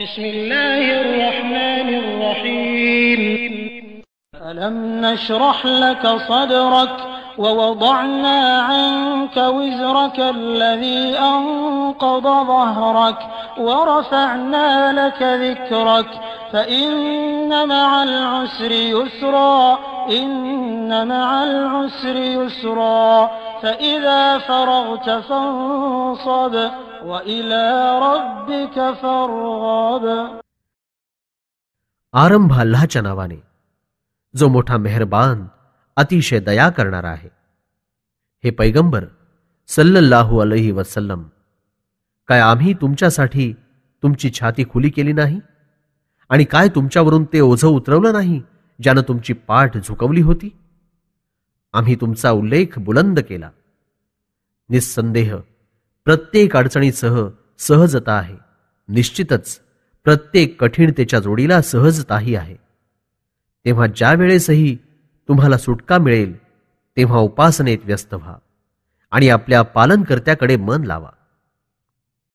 بسم الله الرحمن الرحيم. ألم نشرح لك صدرك ووضعنا عنك وزرك الذي أنقض ظهرك ورفعنا لك ذكرك فإن مع العسر يسرا إن مع العسر يسرا فإذا فرغت فانصب وإلى ربك فارغب. आरंभ अल्लाहच्या नावाने जो मोठा मेहरबान अतिशय दया करणारा आहे. हे पैगंबर सल्लल्लाहु अलैहि वसल्लम, काय आम्ही तुमच्यासाठी तुमची छाती खुली केली नाही आणि काय तुमच्यावरून ते ओझं उतरवलं नाही ज्यानं तुमची पाठ झुकवली होती? आम्ही तुमचा उल्लेख बुलंद केला. निस्संदेह प्रत्येक अडचणीसह सहजता आहे. निश्चितच प्रत्येक कठीणतेच्या जोडीला सहजताही आहे. तेव्हा ज्या वेळेसही तुम्हाला सुटका मिळेल तेव्हा उपासनेत व्यस्त व्हा आणि आपल्या पालनकर्त्याकडे मन लावा.